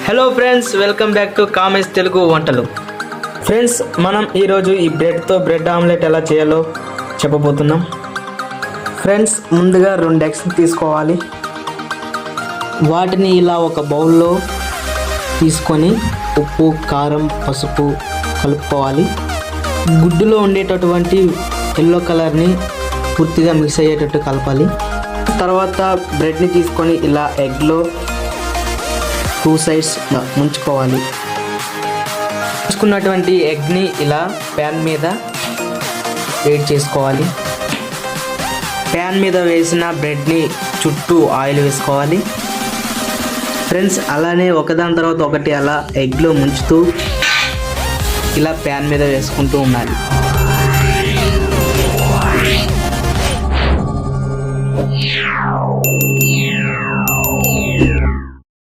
Hello friends, welcome back to Kamesh Telugu వంటలు. Friends, మనం ఈరోజు ఈ బ్రెడ్ ఆమ్లెట్ ఎలా చేయాలో చెప్పబోతున్నాం. ఫ్రెండ్స్, ముందుగా 2 ఎగ్స్ తీసుకోవాలి. వాటిని ఇలా ఒక బౌల్లో తీసుకొని ఉప్పు, కారం, పసుపు కలుపుకోవాలి. గుడ్డులో ఉండేటటువంటి ఎల్లో కలర్ని పూర్తిగా మిక్స్ అయ్యేటట్టు కలపాలి. తర్వాత బ్రెడ్ని తీసుకొని ఇలా ఎగ్లో 2 సైడ్స్ ముంచుకోవాలి. ముంచుకున్నటువంటి ఎగ్ని ఇలా ప్యాన్ మీద వేడి చేసుకోవాలి. ప్యాన్ మీద వేసిన బ్రెడ్ని చుట్టూ ఆయిల్ వేసుకోవాలి. ఫ్రెండ్స్, అలానే ఒకదాని తర్వాత ఒకటి అలా ఎగ్లో ముంచుతూ ఇలా ప్యాన్ మీద వేసుకుంటూ ఉండాలి.